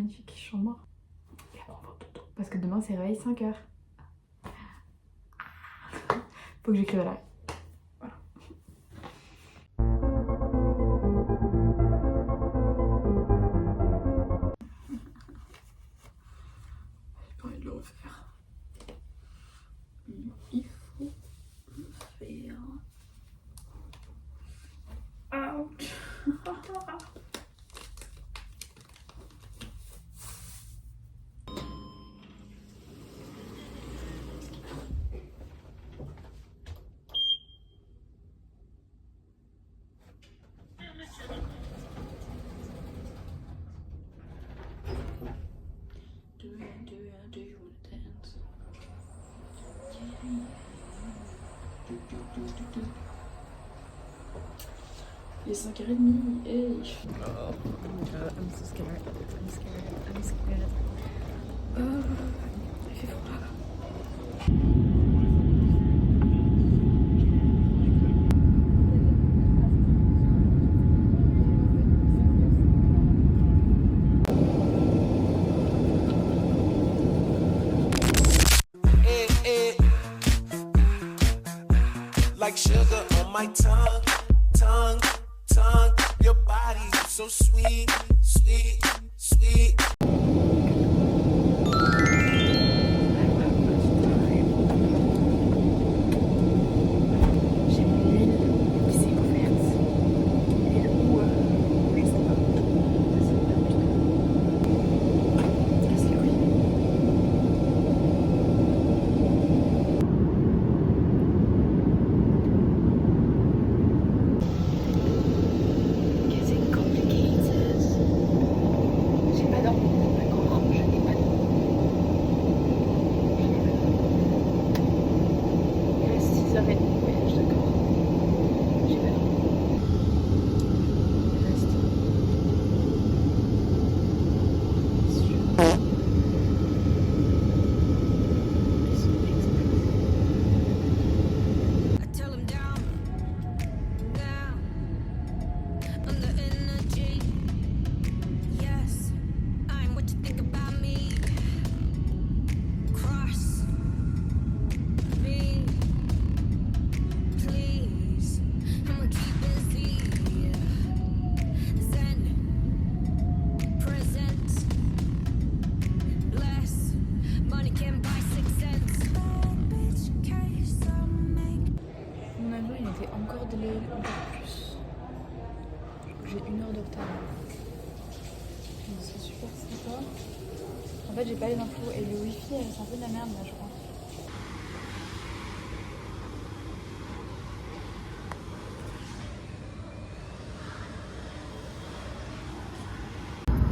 magnifique chambre. Et après on va au dodo. Parce que demain c'est réveil 5h. Faut que j'écrive à la... Voilà. J'ai pas envie de le refaire. Il faut le faire. Ouch. Do you wanna dance? Il est 5h30 et... Oh my god, I'm so scared. I'm scared. I'm scared. Il fait froid. Like sugar on my tongue, tongue, tongue. Your body so sweet, sweet, sweet. J'ai une huile qui s'est ouverte. L'huile où je sais pas. Casse les couilles. Getting complicated. J'ai pas dormi. D'accord, je n'ai pas dormi. Il reste 6h30 de voyage, d'accord. J'ai pas dormi. Il reste I tell him down, down, on the energy. Yes, I'm what you think about me. Cross me, please. I'ma keep busy. Zen, present, less. Money can buy 6 cents. Bad bitch, case I'll make. Mon avion il était encore délayé encore plus. J'ai 1 heure de retard. Mais c'est super sympa. En fait j'ai pas les infos et le wifi c'est un peu de la merde là je crois.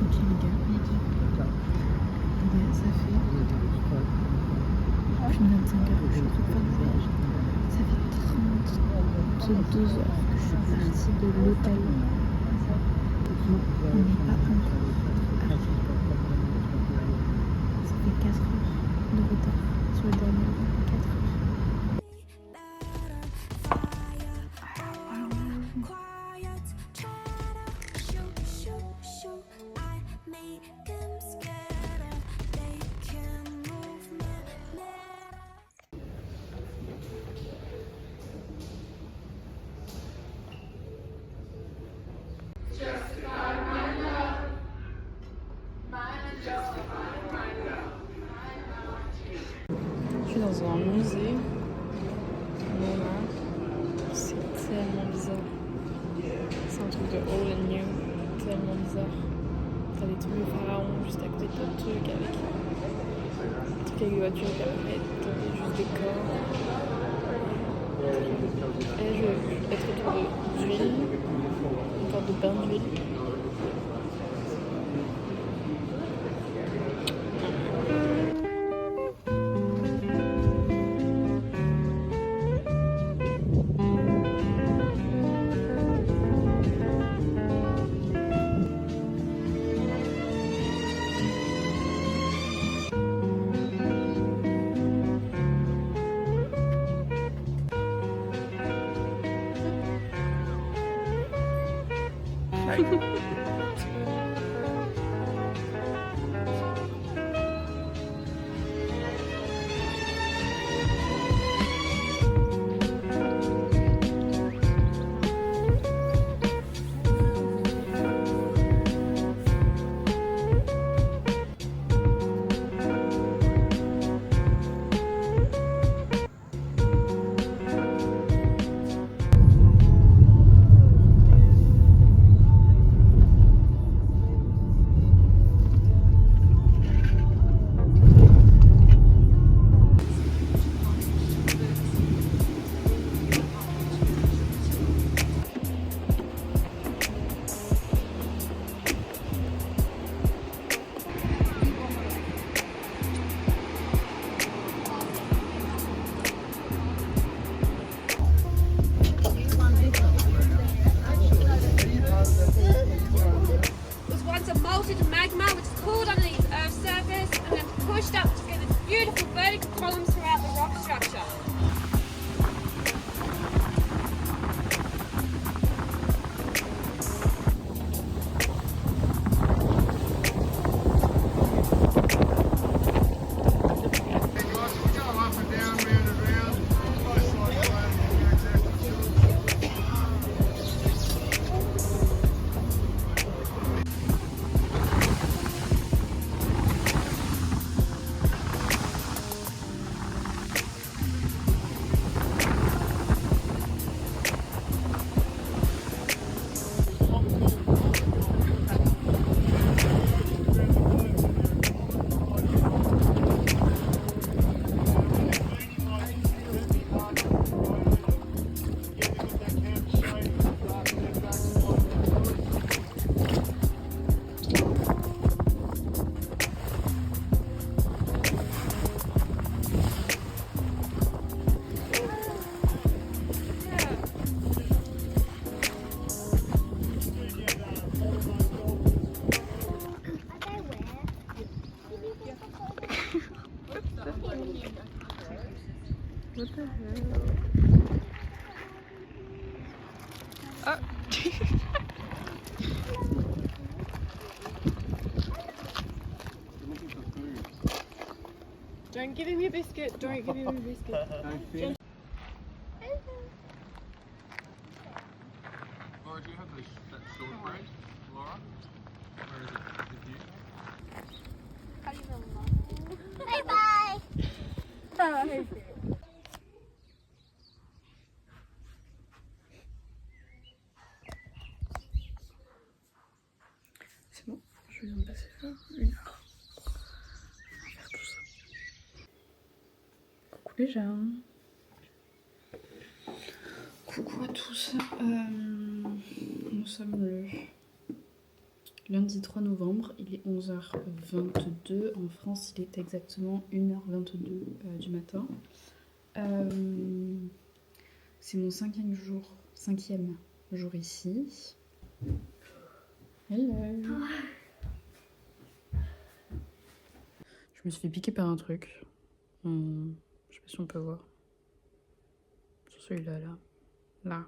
Ok les gars, ça fait plus de 25 heures que je suis en train de faire du voyage. Ça fait 32 heures que je suis partie de l'hôtel. On n'est pas encore arrivé. Ça fait 4 heures de retard sur le dernier 4 heures. Quiet, chatter, shoot, shoot, shoot. I make them scared. They can move me. Je suis dans un musée. Voilà. C'est tellement bizarre. C'est un truc de old and new. Tellement bizarre. T'as des trucs de pharaon juste à côté de ton truc avec des trucs avec des voitures qui apparaissent, juste des corps. Et je vais être autour d'huile, une sorte de bain d'huile. What the hell? Ah. Don't give him your biscuit. Don't give him your biscuit. Laura, do you have that shortbread, Laura? Where is it? With you? C'est bon, je viens de passer 1 heure. On va faire tout ça. Coucou les gens. Coucou à tous. Nous sommes le lundi 3 novembre, il est 11h22. En France, il est exactement 1h22 du matin. C'est mon 5e jour ici. Hello. Je me suis fait piquer par un truc. Je sais pas si on peut voir. Sur celui-là, là.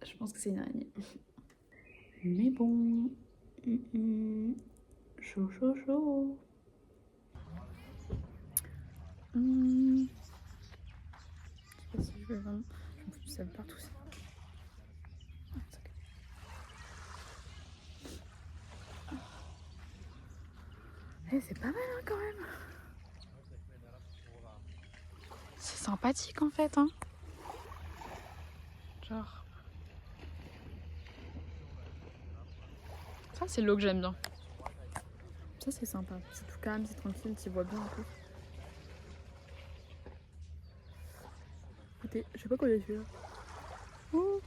Je pense que c'est une araignée. Mais bon. Chaud, chaud, chaud. Je sais pas si je vais vraiment. Je me fous du sable partout. Eh, c'est pas mal hein, quand même. C'est sympathique en fait. Hein. Genre. Ça, c'est l'eau que j'aime bien. Ça, c'est sympa. C'est tout calme, c'est tranquille, tu vois bien un peu. Écoutez, je sais pas quoi il celui-là. Oh.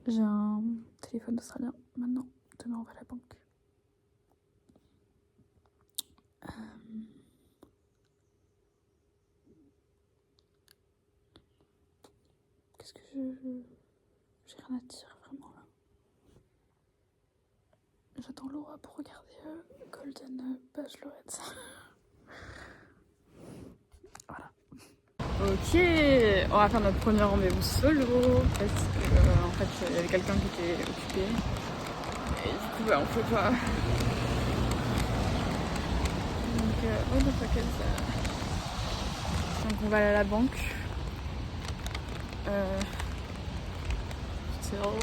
J'ai un téléphone australien maintenant. Demain, on va à la banque. Qu'est-ce que j'ai rien à dire vraiment là. J'attends Laura pour regarder Golden Bachelorette. Voilà. Ok, on va faire notre premier rendez-vous solo parce que en fait il y avait quelqu'un qui était occupé et du coup bah, on peut pas. Donc what the fuck is that? Donc on va aller à la banque. Still.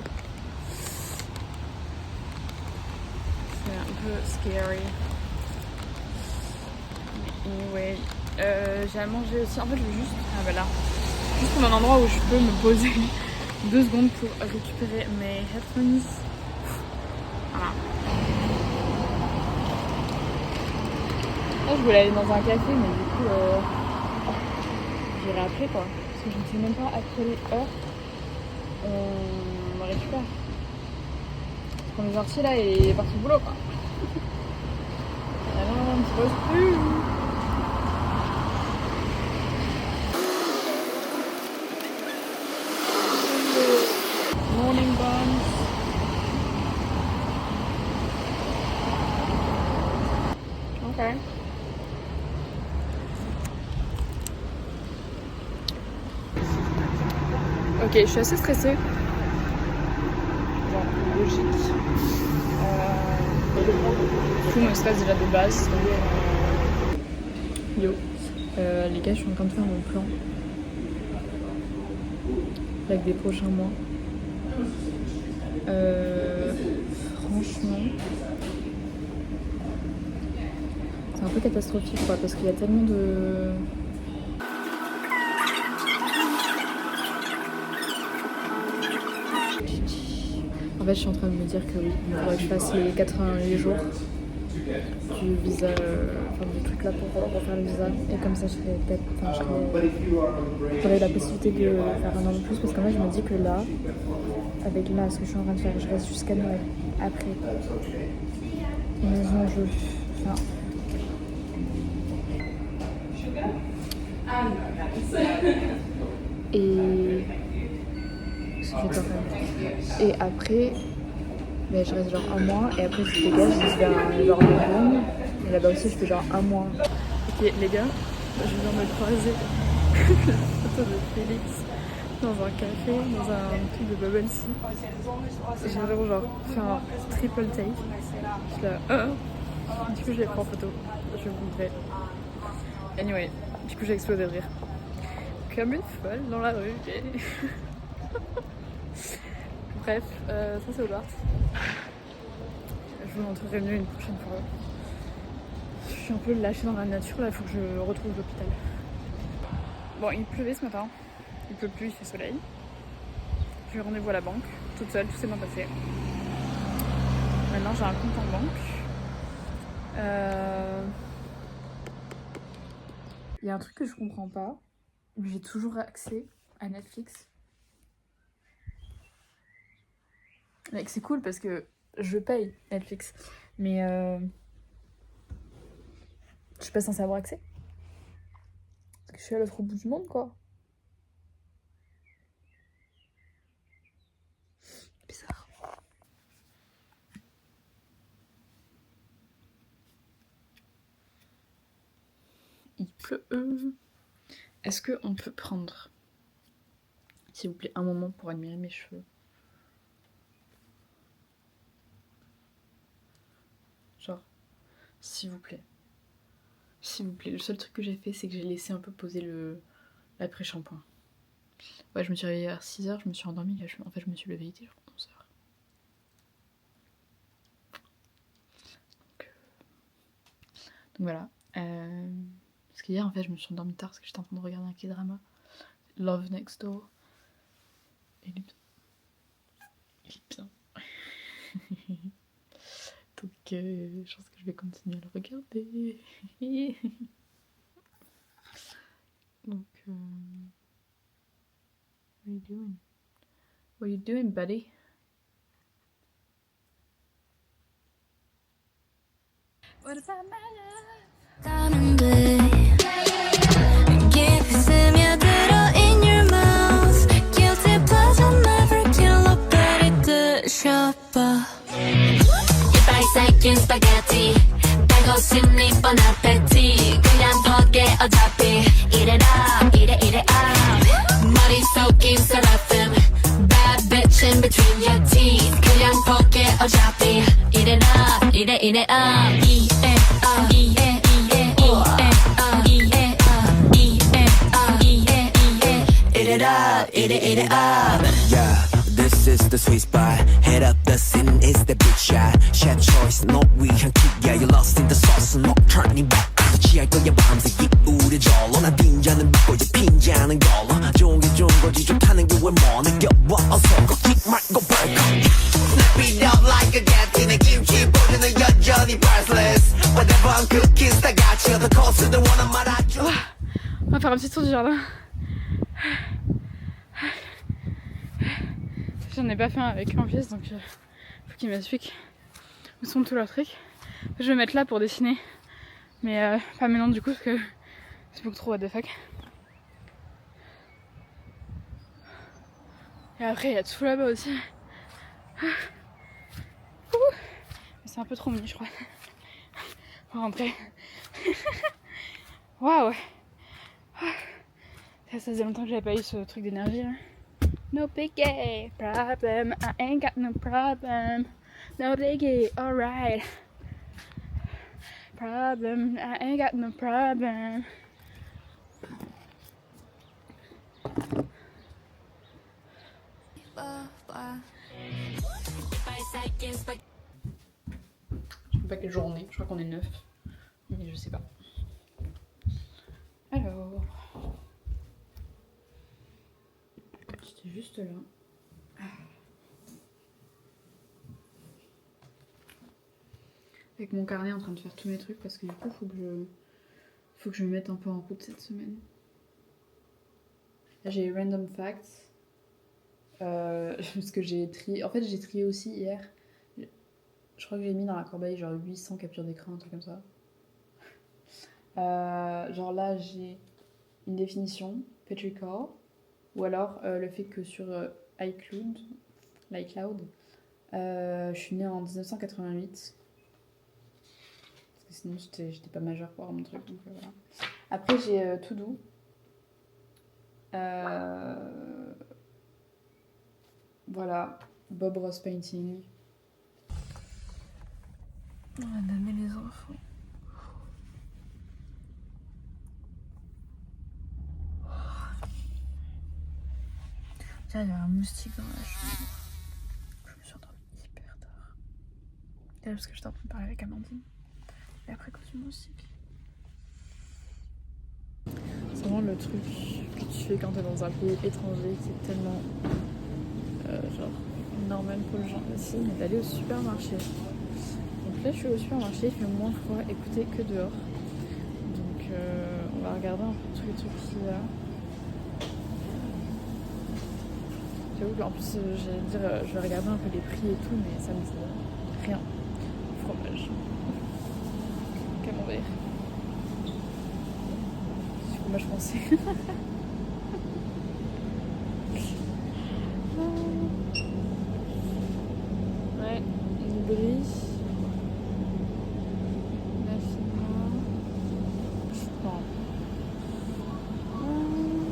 C'est un peu scary. Mais anyway. J'ai à manger aussi. En fait, je veux juste. Ah bah là. Juste trouver un endroit où je peux me poser 2 secondes pour récupérer mes headphones. Voilà. Là, je voulais aller dans un café, mais du coup, j'irai après quoi. Parce que je ne sais même pas à quelle heure on me récupère. Parce qu'on est sorti là et il est parti au boulot quoi. Alors, on ne se pose plus. Morning buns. Ok. Ok, je suis assez stressée. Genre, logique. Tout me stresse déjà de base. Yo. Les gars, je suis en train de faire mon plan. Avec des prochains mois. Franchement, c'est un peu catastrophique quoi, parce qu'il y a tellement de... En fait, je suis en train de me dire que oui, il faudrait que je fasse les 88 jours du visa, enfin du truc là pour faire le visa. Et comme ça, je serais peut-être, j'aurais la possibilité de faire un an de plus, parce qu'en fait, je me dis que là, avec là, ce que je suis en train de faire, je reste jusqu'à Noël. Après, maison, enfin, et... Et après, Mais je reste genre un mois et après je dégage, je vais à genre Melbourne. Et là-bas aussi je fais genre un mois. Ok les gars, je viens de croiser la photo de Félix dans un café, dans un truc de bubble tea. J'ai vraiment genre fait un triple take. Je suis là, du coup je les prends en photo, je vous montrer. Anyway, du coup j'ai explosé de rire. Comme une folle dans la rue. Et... Bref, ça c'est au Bart. Je vous montrerai mieux une prochaine fois. Je suis un peu lâchée dans la nature là, il faut que je retrouve l'hôpital. Bon, il pleuvait ce matin. Il pleut plus, il fait soleil. J'ai eu rendez-vous à la banque, toute seule, tout s'est bien passé. Maintenant j'ai un compte en banque. Il y a un truc que je comprends pas. J'ai toujours accès à Netflix. Mec, c'est cool parce que je paye Netflix. Mais je suis pas censée avoir accès. Parce que je suis à l'autre bout du monde, quoi. Bizarre. Il pleut. Est-ce qu'on peut prendre, s'il vous plaît, un moment pour admirer mes cheveux? Genre, s'il vous plaît. S'il vous plaît. Le seul truc que j'ai fait, c'est que j'ai laissé un peu poser l'après-shampoing. Ouais, je me suis réveillée vers 6h, je me suis endormie. Là, en fait, je me suis levée, il était genre 11h. Donc voilà. Parce qu'hier, en fait, je me suis endormie tard parce que j'étais en train de regarder un K-drama. Love Next Door. Et il est bien. Il est bien. Donc, je pense que je vais continuer à le regarder. Donc, what are you doing? What are you doing, buddy? What about my love? 가는데 깊이 스며들어 in your mouth guilty pleasure never kill a pretty good shopper 이빨 새긴 스파게티 달고 싶니 bon appetit 그냥 포기해 어차피 이래라 이래 up 머리 속인 seraphim bad bitch in between your teeth 그냥 포기해 어차피 이래라 이래 up Eat it up. Yeah, this is the sweet spot. Head up the scene, it's the big shot. Chef choice, no 위한 kick. Yeah, you lost in the sauce, no turning back. 취할 거야 밤새 기울여져. 나 빈자는 믿고 이제 빈자는 걸로. 좋은 게 좋은 거지 좋다는 게 왜 뭐 느껴봐. 어서 걷지 말고 벌컥. Snap it up like a gat in a 김치 뿌리는 여전히 priceless. Whatever I'm cooking, 다 같이 얻어 코스는 원한 말아줘. On va faire un petit tour du jardin. J'en ai pas fait un avec en pièce, donc faut qu'il m'explique où sont tous leurs trucs. Je vais mettre là pour dessiner, mais pas maintenant du coup parce que c'est beaucoup trop what the fuck. Et après il y a tout là-bas aussi. Mais c'est un peu trop mini je crois. On va rentrer. Waouh. Ça faisait longtemps que j'avais pas eu ce truc d'énergie là. No biggie, problem, I ain't got no problem. No biggie, alright. Problem, I ain't got no problem. Je sais pas quelle journée, je crois qu'on est 9. Mais je sais pas. Alors... C'était juste là. Avec mon carnet en train de faire tous mes trucs parce que du coup faut que je me mette un peu en route cette semaine. Là j'ai random facts. Parce que j'ai trié. En fait j'ai trié aussi hier. Je crois que j'ai mis dans la corbeille genre 800 captures d'écran, un truc comme ça. Genre là j'ai une définition, Petrichor. Ou alors le fait que sur l'iCloud, Je suis née en 1988. Parce que sinon j'étais pas majeure pour avoir mon truc. Donc voilà. Après j'ai tout doux. Voilà, Bob Ross Painting. On va donner les enfants. Tiens, il y a un moustique dans la chambre. Je me suis endormie hyper tard. Déjà parce que j'étais en train de parler avec Amandine. Et après, cause du moustique. C'est vraiment le truc que tu fais quand t'es dans un pays étranger qui est tellement genre normal pour les gens ici, mais d'aller au supermarché. Donc là je suis au supermarché, il fait moins froid, écoutez, que dehors. Donc on va regarder un peu tous les trucs qu'il y a. J'avoue qu'en plus j'allais dire je vais regarder un peu les prix et tout, mais ça me dit rien. Fromage. Camembert. Du fromage français. Ouais, une brie. La finois. Bon.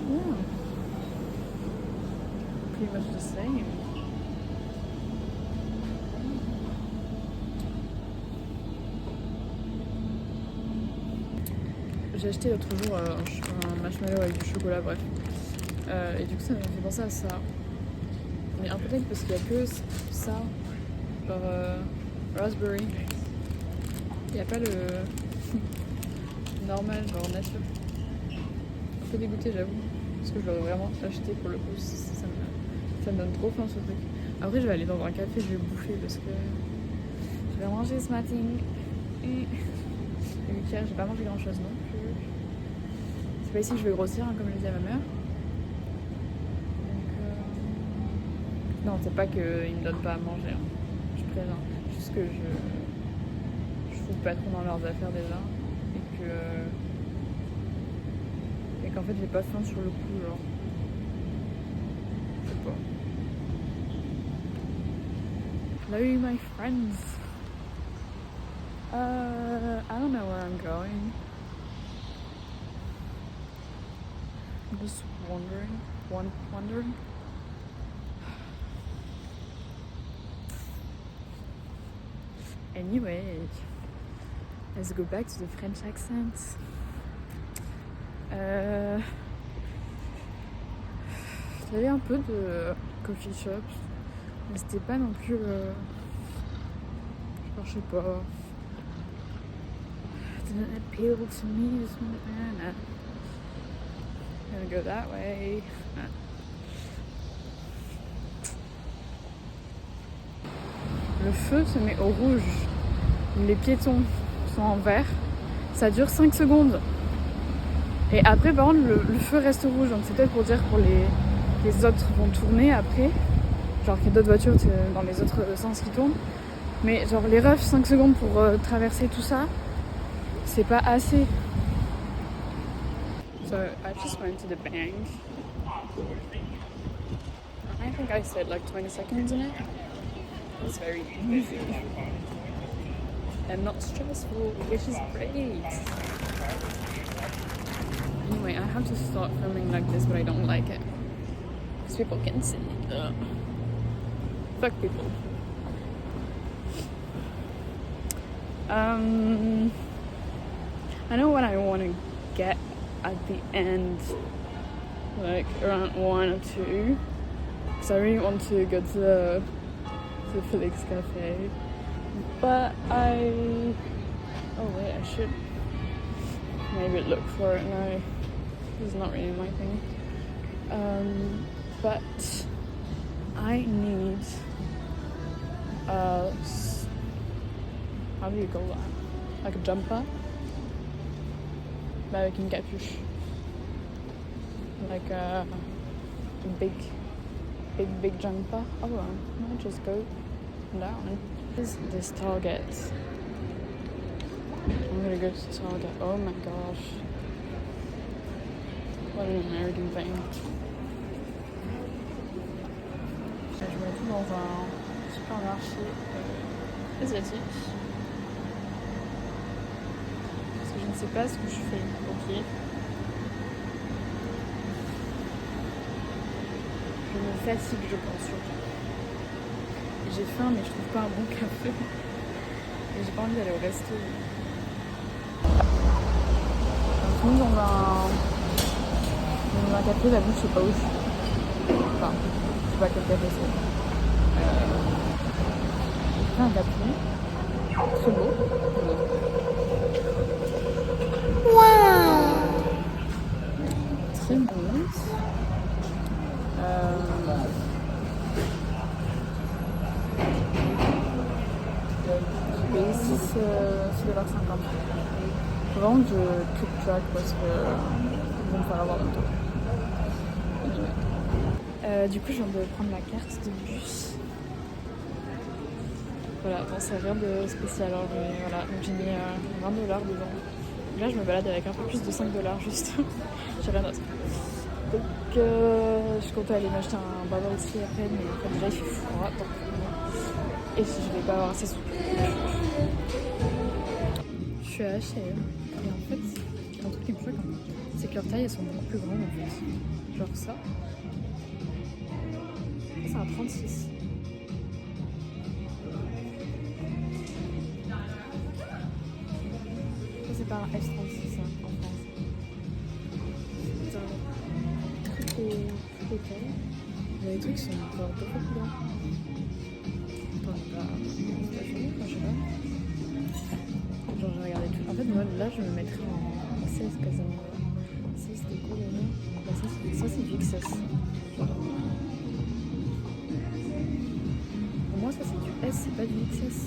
Yeah. Pretty much the same. J'ai acheté l'autre jour un marshmallow avec du chocolat, bref. Et du coup ça m'a fait penser à ça. Mais un peu peut-être parce qu'il n'y a que ça, genre raspberry. Il n'y a pas le normal, genre nature. Un peu dégoûté j'avoue, parce que je l'aurais vraiment acheté pour le coup, ça me donne trop faim ce truc. Après je vais aller dans un café, je vais bouffer parce que je vais manger ce matin. Et hier j'ai pas mangé grand chose non plus. C'est pas ici que je vais grossir, hein, comme je l'ai dit à ma mère. Non, c'est pas qu'ils me donnent pas à manger, hein. Je préviens. Juste que je fous pas trop dans leurs affaires déjà. Et qu'en fait j'ai pas faim sur le coup, genre. Je sais pas. Hello my friends. I don't know where I'm going. I'm just wondering. Anyway, let's go back to the French accent. Il y avait un peu de coffee shop, mais c'était pas non plus. Je sais pas. It didn't appeal to me. I'm gonna go that way. Le feu se met au rouge. Les piétons sont en vert. Ça dure 5 secondes. Et après, par contre, le feu reste rouge. Donc c'est peut-être pour dire pour les autres vont tourner après. Genre qu'il y a d'autres voitures dans les autres sens qui tournent. Mais genre les refs, 5 secondes pour traverser tout ça, c'est pas assez. So I just went to the bank. I think I said like 20 seconds in it. It's very easy and not stressful, which is great. Anyway, I have to start filming like this, but I don't like it because people can see. Fuck people. I know what I want to get at the end, like around 1 or 2, because I really want to go to the Felix Cafe, but oh wait, I should maybe look for it. No, it's not really my thing. But I need how do you call that? Like a jumper, but I can get fish. Like a big jumper. Oh, I might just go down. This Target. I'm gonna go to Target. Oh my gosh. What an American thing. Je mets tout dans un supermarché asiatique. Parce que je ne sais pas ce que je fais. Ok. Je me fatigue, je pense surtout. J'ai faim, mais je trouve pas un bon café. Et j'ai pas envie d'aller au resto. On est dans un café, j'avoue, je sais pas où je suis. Enfin, je sais pas quel café c'est. C'est un café. Très beau. Très bon. J'ai payé 6,50 $. Faut vraiment que je keep track parce que ils vont me faire avoir longtemps. Du coup, je viens de prendre ma carte de bus. Voilà, bon, c'est rien de spécial. Alors, voilà, donc j'ai mis 20 $ dedans. Là, je me balade avec un peu plus de 5 $ juste. J'ai rien d'autre. Donc, je comptais aller m'acheter un baba aussi après, mais après, déjà, il fait froid. Donc, et si je vais pas avoir assez sous. Je suis à H&M. Et en fait, un truc qui me choque, c'est que leurs tailles, elles sont beaucoup plus grandes en fait. Genre ça. C'est un 36. Ça, c'est pas un S36 hein, en France. Putain. Toutes les tailles. Il y a des trucs qui sont encore deux fois plus grands. Attends, je sais pas. Genre, j'ai regardé tout. En fait, moi, là, je me mettrais en 16 quasiment. Ça, c'était cool, là. Bah, ça, c'est du XS. Pour moi, ça, c'est du S, c'est pas du XS.